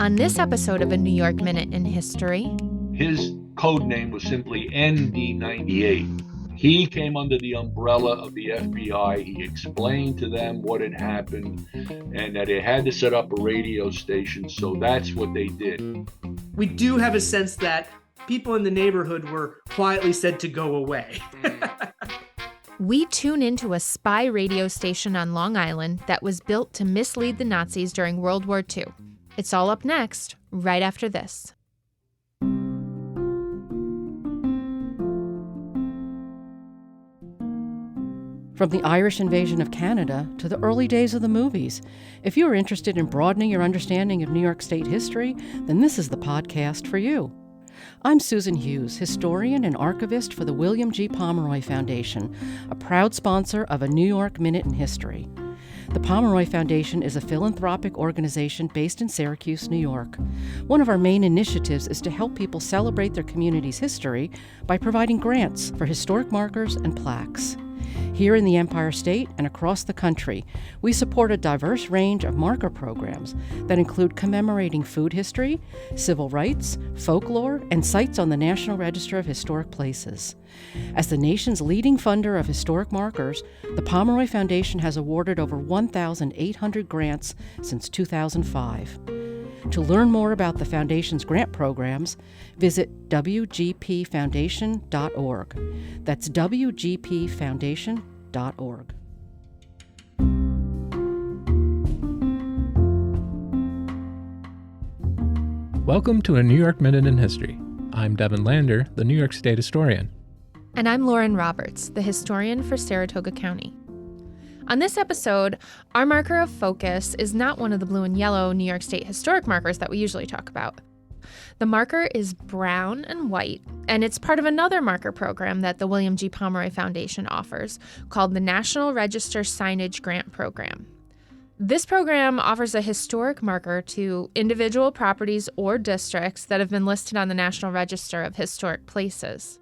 On this episode of A New York Minute in History, his code name was simply ND98. He came under the umbrella of the FBI. He explained to them what had happened and that they had to set up a radio station, so that's what they did. We do have a sense that people in the neighborhood were quietly said to go away. we tune into a spy radio station on Long Island that was built to mislead the Nazis during World War II. It's all up next, right after this. From the Irish invasion of Canada to the early days of the movies. If you are interested in broadening your understanding of New York State history, then this is the podcast for you. I'm Susan Hughes, historian and archivist for the William G. Pomeroy Foundation, a proud sponsor of A New York Minute in History. The Pomeroy Foundation is a philanthropic organization based in Syracuse, New York. One of our main initiatives is to help people celebrate their community's history by providing grants for historic markers and plaques. Here in the Empire State and across the country, we support a diverse range of marker programs that include commemorating food history, civil rights, folklore, and sites on the National Register of Historic Places. As the nation's leading funder of historic markers, the Pomeroy Foundation has awarded over 1,800 grants since 2005. To learn more about the Foundation's grant programs, visit wgpfoundation.org. That's wgpfoundation.org. Welcome to A New York Minute in History. I'm Devin Lander, the New York State historian. And I'm Lauren Roberts, the historian for Saratoga County. On this episode, our marker of focus is not one of the blue and yellow New York State historic markers that we usually talk about. The marker is brown and white, and it's part of another marker program that the William G. Pomeroy Foundation offers called the National Register Signage Grant Program. This program offers a historic marker to individual properties or districts that have been listed on the National Register of Historic Places.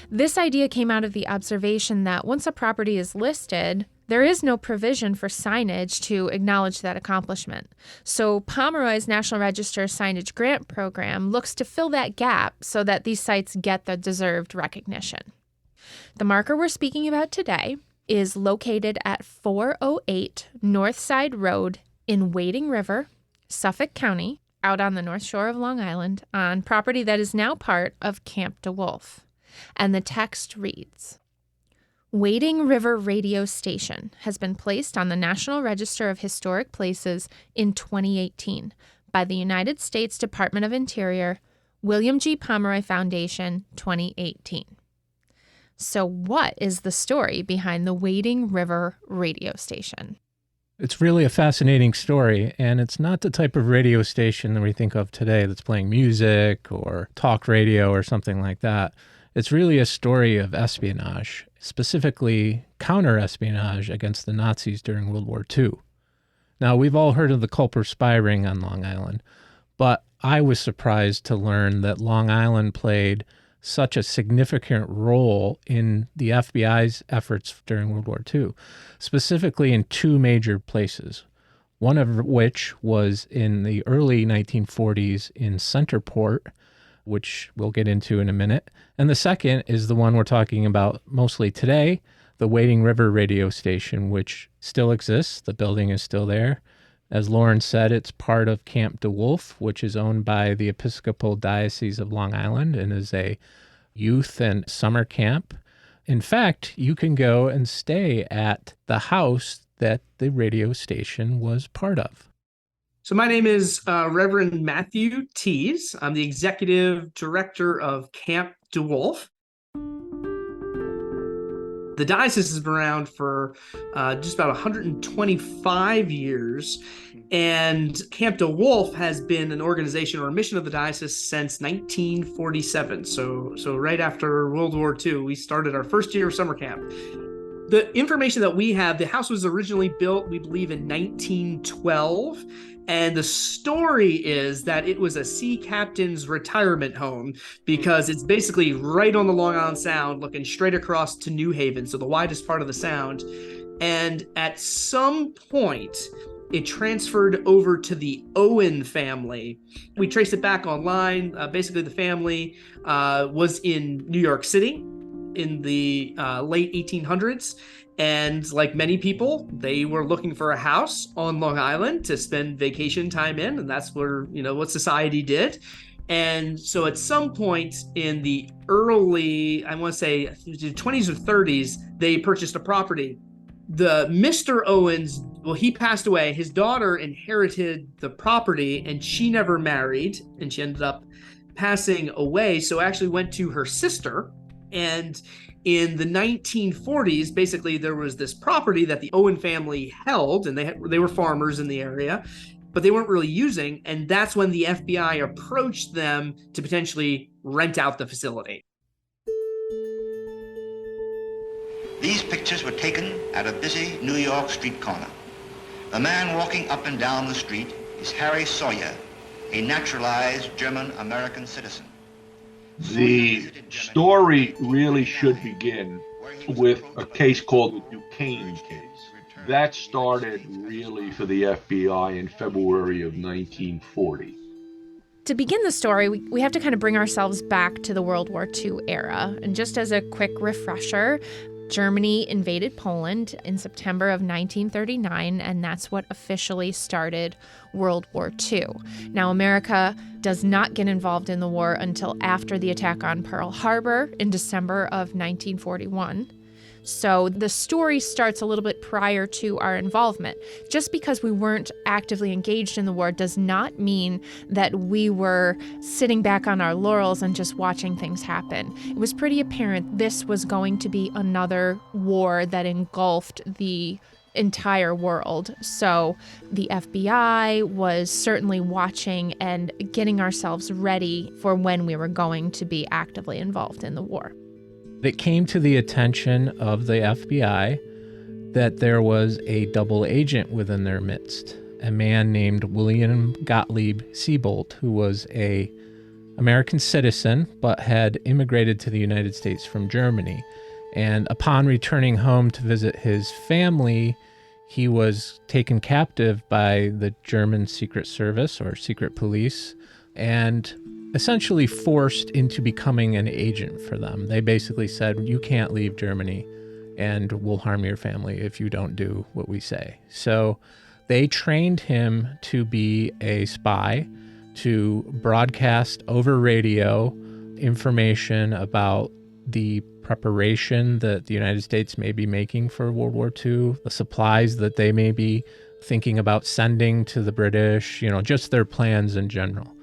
This idea came out of the observation that once a property is listed, there is no provision for signage to acknowledge that accomplishment. So Pomeroy's National Register Signage Grant Program looks to fill that gap so that these sites get the deserved recognition. The marker we're speaking about today is located at 408 Northside Road in Wading River, Suffolk County, out on the North Shore of Long Island, on property that is now part of Camp DeWolfe. And the text reads, Wading River Radio Station has been placed on the National Register of Historic Places in 2018 by the United States Department of Interior, William G. Pomeroy Foundation, 2018. So what is the story behind the Wading River Radio Station? It's really a fascinating story, and it's not the type of radio station that we think of today that's playing music or talk radio or something like that. It's really a story of espionage, specifically counter-espionage against the Nazis during World War II. Now, we've all heard of the Culper spy ring on Long Island, but I was surprised to learn that Long Island played such a significant role in the FBI's efforts during World War II, specifically in two major places, one of which was in the early 1940s in Centerport, which we'll get into in a minute. And the second is the one we're talking about mostly today, the Wading River radio station, which still exists. The building is still there. As Lauren said, it's part of Camp DeWolfe, which is owned by the Episcopal Diocese of Long Island and is a youth and summer camp. In fact, you can go and stay at the house that the radio station was part of. So my name is Reverend Matthew Tees. I'm the executive director of Camp DeWolfe. The diocese has been around for just about 125 years, and Camp DeWolfe has been an organization or a mission of the diocese since 1947. So right after World War II, we started our first year of summer camp. The information that we have, the house was originally built, we believe, in 1912. And the story is that it was a sea captain's retirement home because it's basically right on the Long Island Sound, looking straight across to New Haven, so the widest part of the Sound. And at some point, it transferred over to the Owen family. We traced it back online. Basically, the family was in New York City in the late 1800s. And like many people, they were looking for a house on Long Island to spend vacation time in. And that's where, what society did. And so at some point in the early, I want to say 20s or 30s, they purchased a property. The Mr. Owens, well, he passed away. His daughter inherited the property and she never married and she ended up passing away. So actually went to her sister. And in the 1940s, basically there was this property that the Owen family held, and they were farmers in the area, but they weren't really using. And that's when the FBI approached them to potentially rent out the facility. These pictures were taken at a busy New York street corner. The man walking up and down the street is Harry Sawyer, a naturalized German-American citizen. The story really should begin with a case called the Duquesne case. That started really for the FBI in February of 1940. To begin the story, we have to kind of bring ourselves back to the World War II era. And just as a quick refresher, Germany invaded Poland in September of 1939, and that's what officially started World War II. Now, America does not get involved in the war until after the attack on Pearl Harbor in December of 1941. So the story starts a little bit prior to our involvement. Just because we weren't actively engaged in the war does not mean that we were sitting back on our laurels and just watching things happen. It was pretty apparent this was going to be another war that engulfed the entire world. So the FBI was certainly watching and getting ourselves ready for when we were going to be actively involved in the war. It came to the attention of the FBI that there was a double agent within their midst, a man named William Gottlieb Siebold, who was an American citizen but had immigrated to the United States from Germany. And upon returning home to visit his family, he was taken captive by the German Secret Service or secret police and essentially forced into becoming an agent for them. They basically said, you can't leave Germany and we'll harm your family if you don't do what we say. So they trained him to be a spy, to broadcast over radio information about the preparation that the United States may be making for World War II, the supplies that they may be thinking about sending to the British, just their plans in general.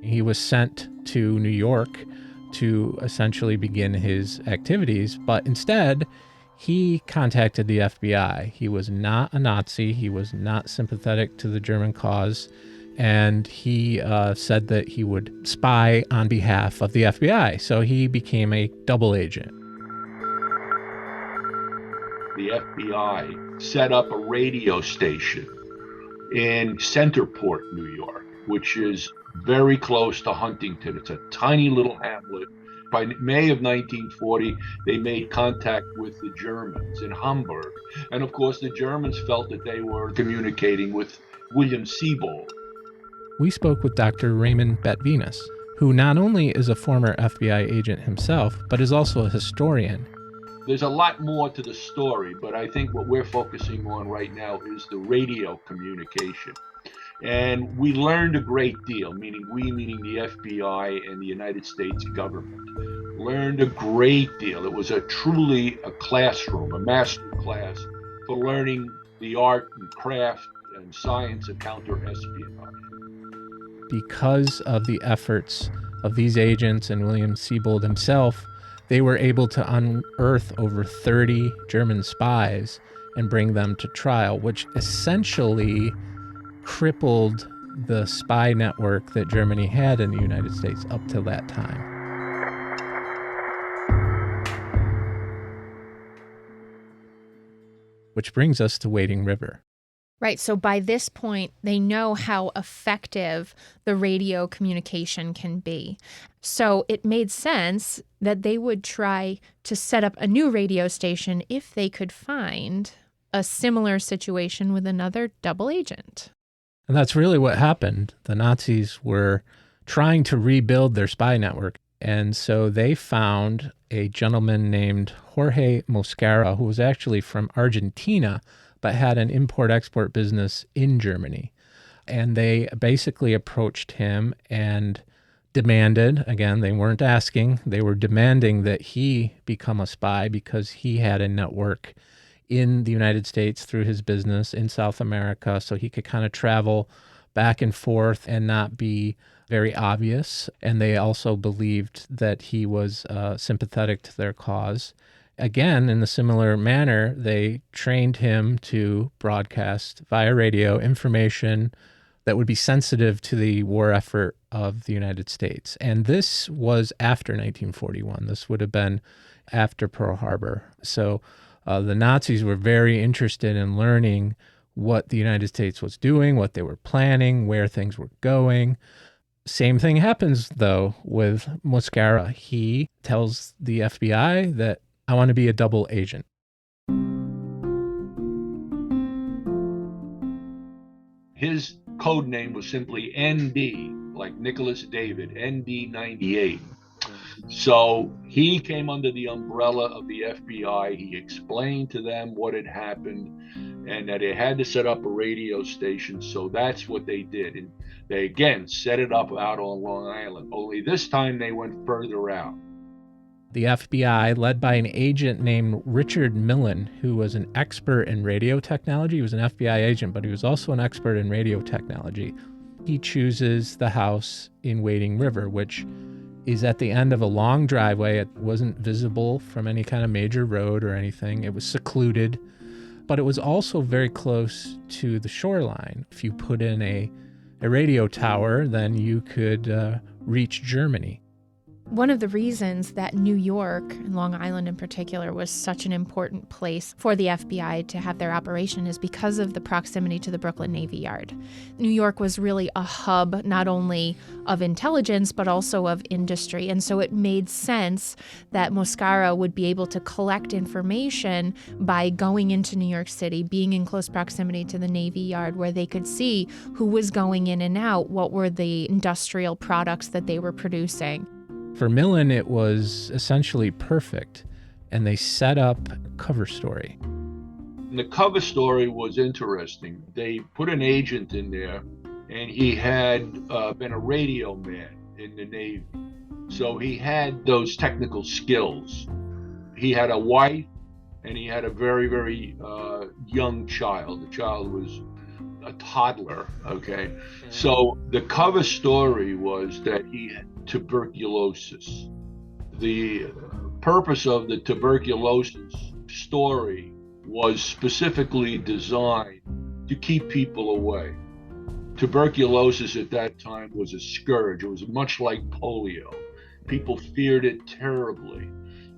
He was sent to New York to essentially begin his activities, but instead, he contacted the FBI. He was not a Nazi. He was not sympathetic to the German cause, and he said that he would spy on behalf of the FBI. So he became a double agent. The FBI set up a radio station in Centerport, New York, which is very close to Huntington. It's a tiny little hamlet. By May of 1940, they made contact with the Germans in Hamburg. And of course, the Germans felt that they were communicating with William Siebold. We spoke with Dr. Raymond Betvinus, who not only is a former FBI agent himself, but is also a historian. There's a lot more to the story, but I think what we're focusing on right now is the radio communication. And we learned a great deal, meaning the FBI and the United States government learned a great deal. It was truly a classroom, a master class for learning the art and craft and science of counter-espionage. Because of the efforts of these agents and William Siebold himself, they were able to unearth over 30 German spies and bring them to trial, which essentially crippled the spy network that Germany had in the United States up to that time. Which brings us to Wading River. Right. So by this point, they know how effective the radio communication can be. So it made sense that they would try to set up a new radio station if they could find a similar situation with another double agent. And that's really what happened. The Nazis were trying to rebuild their spy network. And so they found a gentleman named Jorge Mosquera, who was actually from Argentina, but had an import-export business in Germany. And they basically approached him and demanded, again, they weren't asking, they were demanding that he become a spy because he had a network in the United States through his business in South America, so he could kind of travel back and forth and not be very obvious. And they also believed that he was sympathetic to their cause. Again, in a similar manner, they trained him to broadcast via radio information that would be sensitive to the war effort of the United States. And this was after 1941. This would have been after Pearl Harbor. So the Nazis were very interested in learning what the United States was doing, what they were planning, where things were going. Same thing happens, though, with Mosquera. He tells the FBI that, I want to be a double agent. His code name was simply ND, like Nicholas David, ND98. So he came under the umbrella of the FBI. He explained to them what had happened and that they had to set up a radio station. So that's what they did. And they, again, set it up out on Long Island. Only this time they went further out. The FBI, led by an agent named Richard Millen, who was an expert in radio technology. He was an FBI agent, but he was also an expert in radio technology. He chooses the house in Wading River, which is at the end of a long driveway. It wasn't visible from any kind of major road or anything. It was secluded, but it was also very close to the shoreline. If you put in a radio tower, then you could reach Germany. One of the reasons that New York, and Long Island in particular, was such an important place for the FBI to have their operation is because of the proximity to the Brooklyn Navy Yard. New York was really a hub not only of intelligence, but also of industry. And so it made sense that Mosquera would be able to collect information by going into New York City, being in close proximity to the Navy Yard, where they could see who was going in and out, what were the industrial products that they were producing. For Millen, it was essentially perfect, and they set up a cover story. And the cover story was interesting. They put an agent in there, and he had been a radio man in the Navy. So he had those technical skills. He had a wife, and he had a very, very young child. The child was a toddler, okay? So the cover story was that he had tuberculosis. The purpose of the tuberculosis story was specifically designed to keep people away. Tuberculosis at that time was a scourge. It was much like polio. People feared it terribly.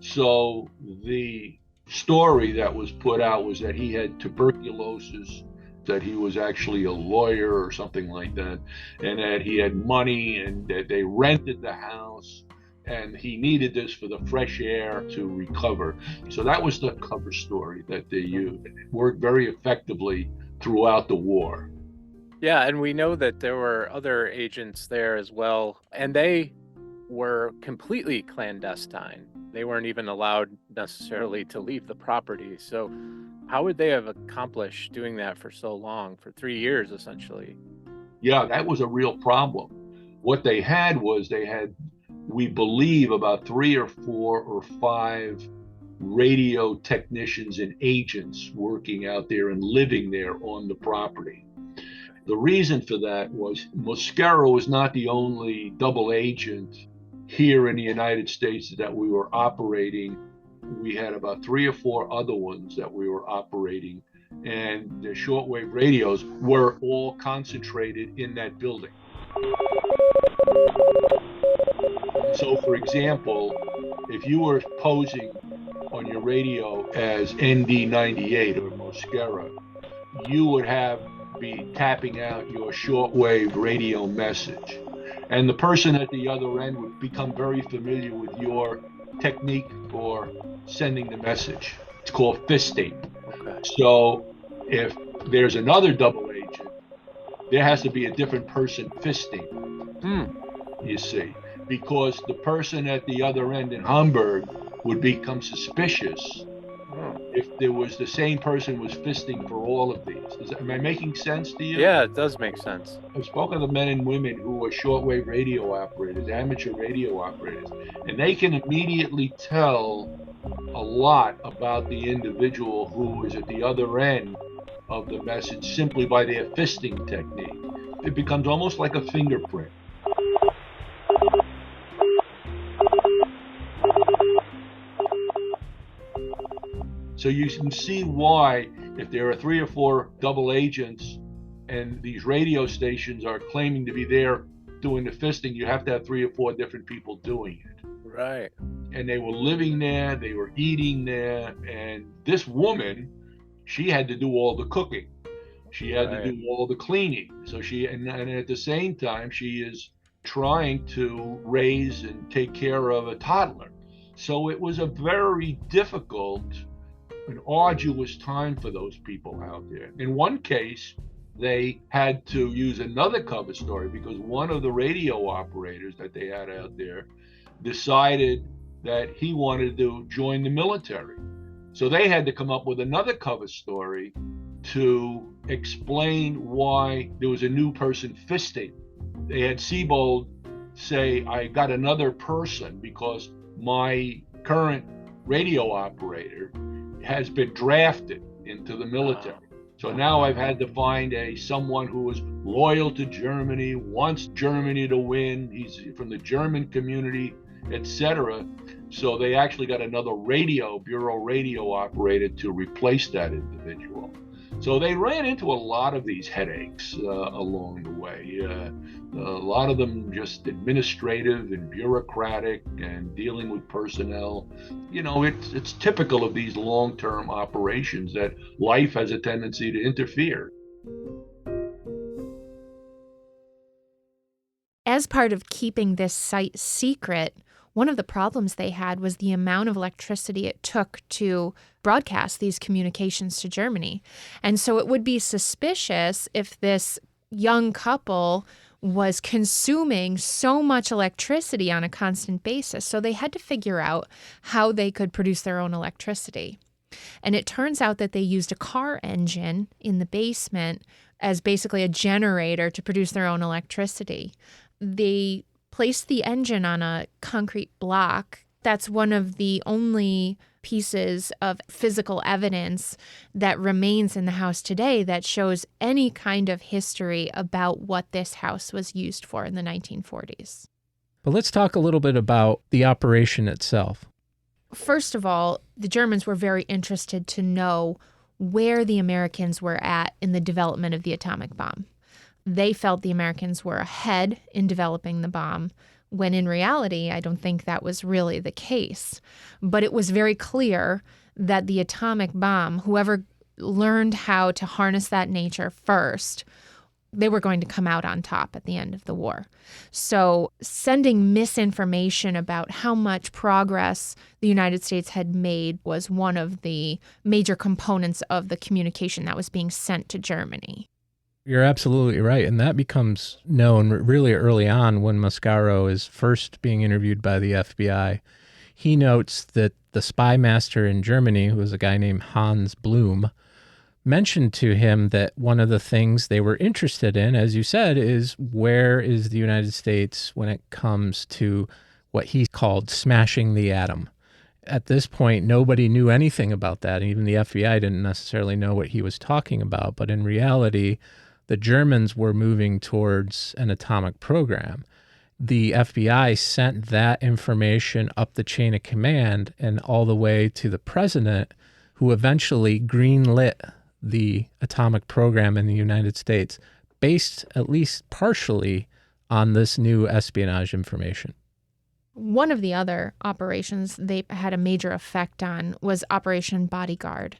So the story that was put out was that he had tuberculosis, that he was actually a lawyer or something like that, and that he had money and that they rented the house and he needed this for the fresh air to recover. So that was the cover story that they used. It worked very effectively throughout the war. Yeah, and we know that there were other agents there as well, and they were completely clandestine. They weren't even allowed necessarily to leave the property. So how would they have accomplished doing that for so long, for 3 years, essentially? Yeah, that was a real problem. What they had was we believe, about 3 or 4 or 5 radio technicians and agents working out there and living there on the property. The reason for that was Mosquera was not the only double agent here in the United States that we were operating. We had about 3 or 4 other ones that we were operating, and the shortwave radios were all concentrated in that building. So, for example, if you were posing on your radio as ND98 or Mosquera, you would be tapping out your shortwave radio message. And the person at the other end would become very familiar with your technique for sending the message. It's called fisting. Okay. So if there's another double agent, there has to be a different person fisting, you see, because the person at the other end in Hamburg would become suspicious if there was the same person was fisting for all of these. Am I making sense to you? Yeah, it does make sense. I've spoken to men and women who are shortwave radio operators, amateur radio operators, and they can immediately tell a lot about the individual who is at the other end of the message simply by their fisting technique. It becomes almost like a fingerprint. So you can see why, if there are 3 or 4 double agents and these radio stations are claiming to be there doing the fisting, you have to have 3 or 4 different people doing it. Right. And they were living there, they were eating there, and this woman, she had to do all the cooking. She had to do all the cleaning. So and at the same time, she is trying to raise and take care of a toddler. So it was a very difficult, an arduous time for those people out there. In one case, they had to use another cover story because one of the radio operators that they had out there decided that he wanted to join the military. So they had to come up with another cover story to explain why there was a new person fisting. They had Siebold say, I got another person because my current radio operator has been drafted into the military. So now I've had to find someone who is loyal to Germany, wants Germany to win, he's from the German community, etc. So they actually got another bureau radio operator to replace that individual. So they ran into a lot of these headaches along the way. A lot of them just administrative and bureaucratic and dealing with personnel. You know, it's typical of these long-term operations that life has a tendency to interfere. As part of keeping this site secret, one of the problems they had was the amount of electricity it took to broadcast these communications to Germany. And so it would be suspicious if this young couple was consuming so much electricity on a constant basis. So they had to figure out how they could produce their own electricity. And it turns out that they used a car engine in the basement as basically a generator to produce their own electricity. They placed the engine on a concrete block. That's one of the only pieces of physical evidence that remains in the house today that shows any kind of history about what this house was used for in the 1940s. But let's talk a little bit about the operation itself. First of all, the Germans were very interested to know where the Americans were at in the development of the atomic bomb. They felt the Americans were ahead in developing the bomb, when in reality, I don't think that was really the case. But it was very clear that the atomic bomb, whoever learned how to harness that nature first, they were going to come out on top at the end of the war. So sending misinformation about how much progress the United States had made was one of the major components of the communication that was being sent to Germany. You're absolutely right. And that becomes known really early on when Mascaro is first being interviewed by the FBI. He notes that the spy master in Germany, who was a guy named Hans Blum, mentioned to him that one of the things they were interested in, as you said, is where is the United States when it comes to what he called smashing the atom. At this point, nobody knew anything about that. Even the FBI didn't necessarily know what he was talking about. But in reality, the Germans were moving towards an atomic program. The FBI sent that information up the chain of command and all the way to the president, who eventually greenlit the atomic program in the United States, based at least partially on this new espionage information. One of the other operations they had a major effect on was Operation Bodyguard,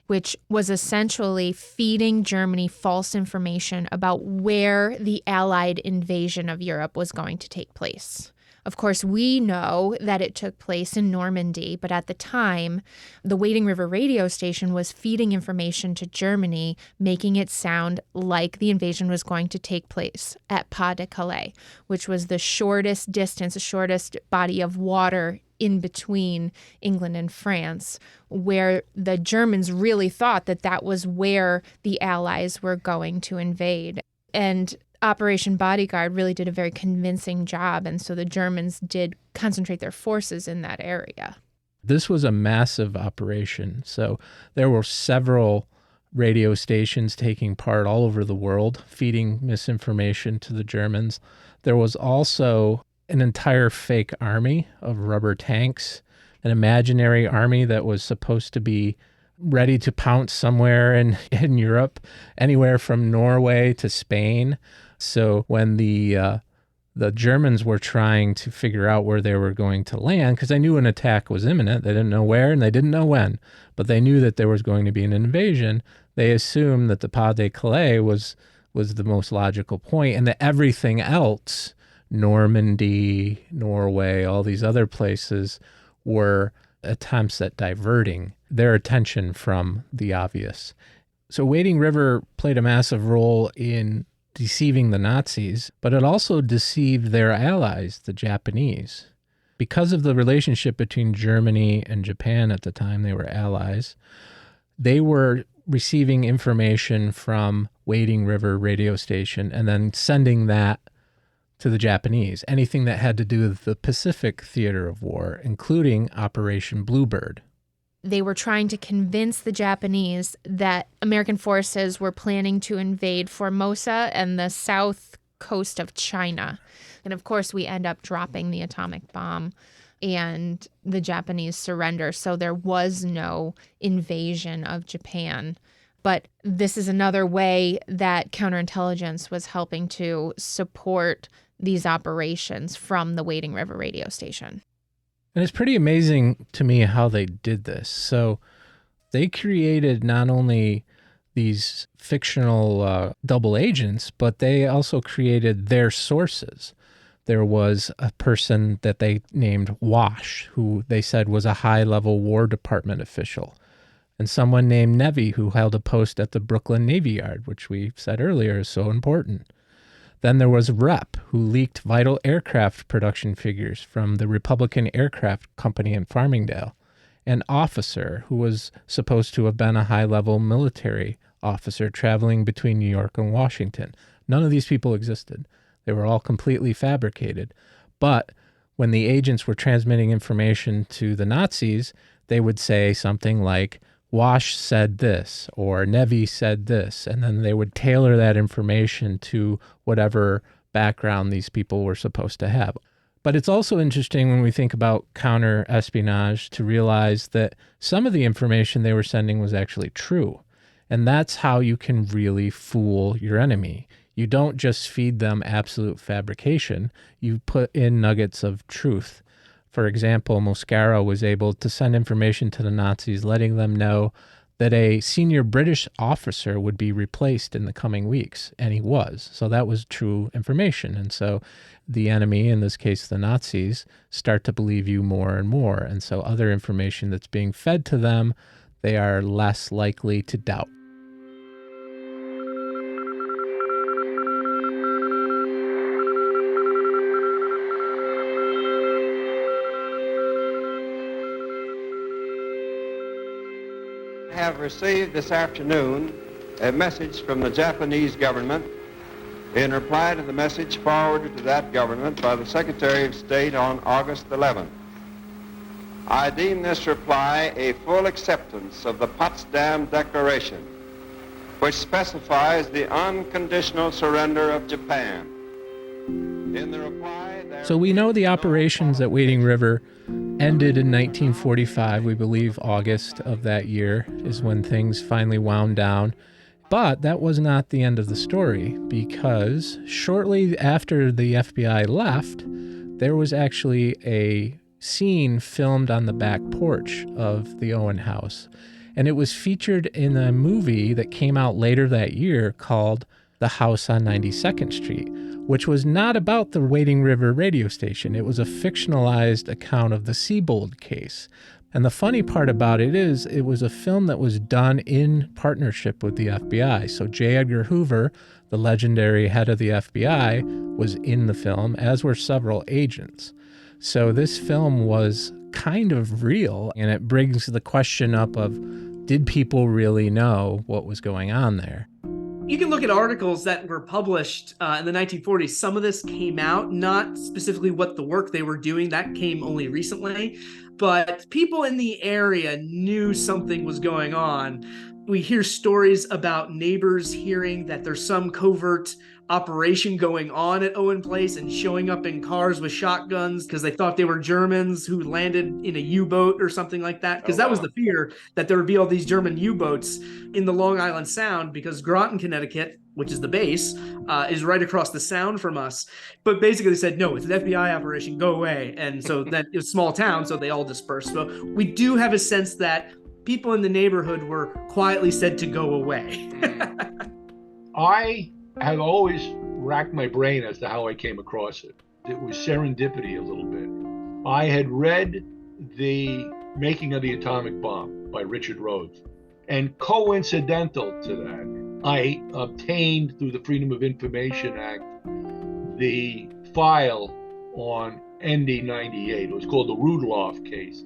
which was essentially feeding Germany false information about where the Allied invasion of Europe was going to take place. Of course, we know that it took place in Normandy, but at the time, the Wading River radio station was feeding information to Germany, making it sound like the invasion was going to take place at Pas de Calais, which was the shortest distance, the shortest body of water in between England and France, where the Germans really thought that that was where the Allies were going to invade. And Operation Bodyguard really did a very convincing job, and so the Germans did concentrate their forces in that area. This was a massive operation. So there were several radio stations taking part all over the world, feeding misinformation to the Germans. There was also an entire fake army of rubber tanks, an imaginary army that was supposed to be ready to pounce somewhere in Europe, anywhere from Norway to Spain. So when the Germans were trying to figure out where they were going to land, because they knew an attack was imminent, they didn't know where and they didn't know when, but they knew that there was going to be an invasion, they assumed that the Pas de Calais was the most logical point, and that everything else, Normandy, Norway, all these other places, were attempts at diverting their attention from the obvious. So Wading River played a massive role in deceiving the Nazis, but it also deceived their allies, the Japanese. Because of the relationship between Germany and Japan at the time, they were allies, they were receiving information from Wading River radio station and then sending that to the Japanese, anything that had to do with the Pacific theater of war, including Operation Bluebird. They were trying to convince the Japanese that American forces were planning to invade Formosa and the south coast of China. And of course, we end up dropping the atomic bomb and the Japanese surrender. So there was no invasion of Japan. But this is another way that counterintelligence was helping to support these operations from the Wading River radio station. And it's pretty amazing to me how they did this. So they created not only these fictional double agents, but they also created their sources. There was a person that they named Wash, who they said was a high-level War Department official, and someone named Nevy, who held a post at the Brooklyn Navy Yard, which we said earlier is so important. Then there was Rep, who leaked vital aircraft production figures from the Republican Aircraft Company in Farmingdale, and Officer, who was supposed to have been a high-level military officer traveling between New York and Washington. None of these people existed. They were all completely fabricated. But when the agents were transmitting information to the Nazis, they would say something like, Wash said this, or Nevy said this, and then they would tailor that information to whatever background these people were supposed to have. But it's also interesting when we think about counter-espionage to realize that some of the information they were sending was actually true. And that's how you can really fool your enemy. You don't just feed them absolute fabrication, you put in nuggets of truth. For example, Moscaro was able to send information to the Nazis, letting them know that a senior British officer would be replaced in the coming weeks, and he was. So that was true information. And so the enemy, in this case the Nazis, start to believe you more and more. And so other information that's being fed to them, they are less likely to doubt. Have received this afternoon a message from the Japanese government in reply to the message forwarded to that government by the Secretary of State on August 11th. I deem this reply a full acceptance of the Potsdam Declaration, which specifies the unconditional surrender of Japan. In the reply, so we know the operations at Wading River ended in 1945. We believe August of that year is when things finally wound down. But that was not the end of the story, because shortly after the FBI left, there was actually a scene filmed on the back porch of the Owen house. And it was featured in a movie that came out later that year called The House on 92nd Street, which was not about the Wading River radio station. It was a fictionalized account of the Siebold case. And the funny part about it is it was a film that was done in partnership with the FBI. So J. Edgar Hoover, the legendary head of the FBI, was in the film, as were several agents. So this film was kind of real, and it brings the question up of, did people really know what was going on there? You can look at articles that were published in the 1940s. Some of this came out, not specifically what the work they were doing. That came only recently. But people in the area knew something was going on. We hear stories about neighbors hearing that there's some covert operation going on at Owen Place and showing up in cars with shotguns because they thought they were Germans who landed in a U-boat or something like that. Because that was the fear, that there would be all these German U-boats in the Long Island Sound, because Groton, Connecticut, which is the base, is right across the sound from us. But basically they said, no, it's an FBI operation, go away. And so that it was a small town, so they all dispersed. So we do have a sense that people in the neighborhood were quietly said to go away. I have always racked my brain as to how I came across it. It was serendipity a little bit. I had read The Making of the Atomic Bomb by Richard Rhodes. And coincidental to that, I obtained through the Freedom of Information Act the file on ND98. It was called the Rudloff case.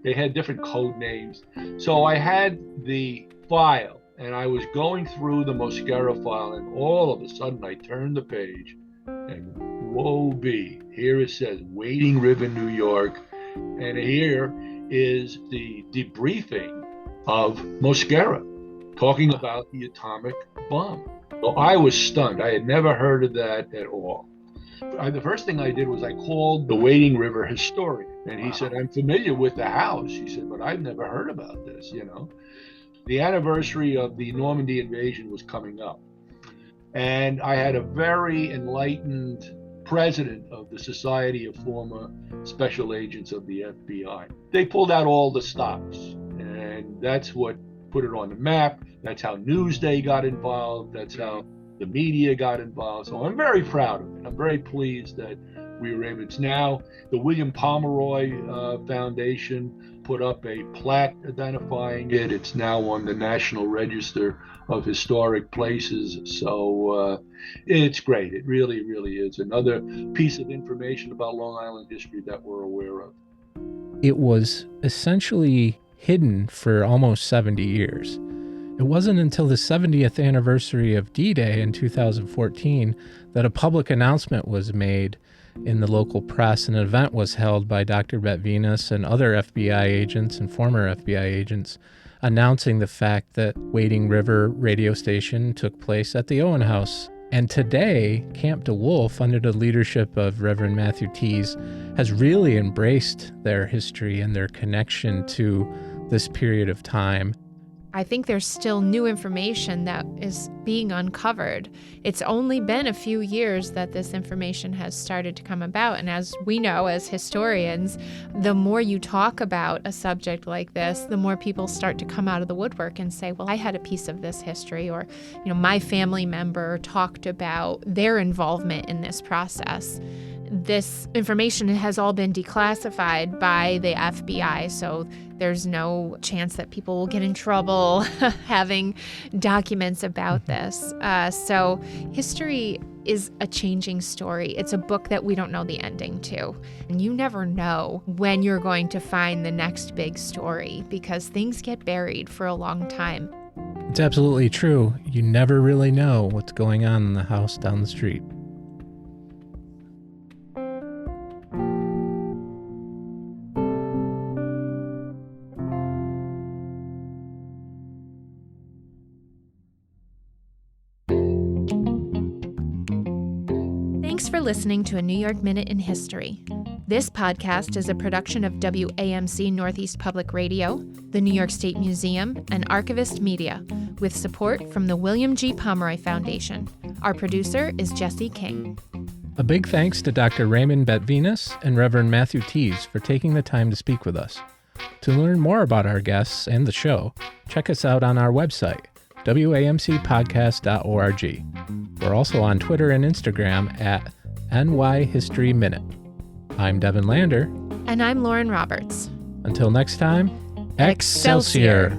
They had different code names. So I had the file, and I was going through the Mosquera file, and all of a sudden I turned the page, and woe be, here it says Wading River, New York, and here is the debriefing of Mosquera talking about the atomic bomb. So I was stunned. I had never heard of that at all. The first thing I did was I called the Wading River historian, and he said, I'm familiar with the house. He said, but I've never heard about this, you know. The anniversary of the Normandy invasion was coming up, and I had a very enlightened president of the Society of Former Special Agents of the FBI. They pulled out all the stops, and that's what put it on the map. That's how Newsday got involved. That's how the media got involved. So I'm very proud of it. I'm very pleased that we were able. It's now the William Pomeroy Foundation put up a plaque identifying it. It's now on the National Register of Historic Places. So it's great. It really, really is another piece of information about Long Island history that we're aware of. It was essentially hidden for almost 70 years. It wasn't until the 70th anniversary of D-Day in 2014 that a public announcement was made in the local press. An event was held by Dr. Betvinas and other FBI agents and former FBI agents announcing the fact that Wading River radio station took place at the Owen House. And today, Camp DeWolfe, under the leadership of Reverend Matthew Tees, has really embraced their history and their connection to this period of time. I think there's still new information that is being uncovered. It's only been a few years that this information has started to come about. And as we know, as historians, the more you talk about a subject like this, the more people start to come out of the woodwork and say, well, I had a piece of this history, or, you know, my family member talked about their involvement in this process. This information has all been declassified by the FBI, so there's no chance that people will get in trouble having documents about this. So history is a changing story. It's a book that we don't know the ending to. And you never know when you're going to find the next big story, because things get buried for a long time. It's absolutely true. You never really know what's going on in the house down the street. Thanks for listening to A New York Minute in History. This podcast is a production of WAMC Northeast Public Radio, the New York State Museum, and Archivist Media, with support from the William G. Pomeroy Foundation. Our producer is Jesse King. A big thanks to Dr. Raymond Betvinas and Reverend Matthew Tees for taking the time to speak with us. To learn more about our guests and the show, check us out on our website, wamcpodcast.org. We're also on Twitter and Instagram at NY History Minute. I'm Devin Lander. And I'm Lauren Roberts. Until next time, Excelsior!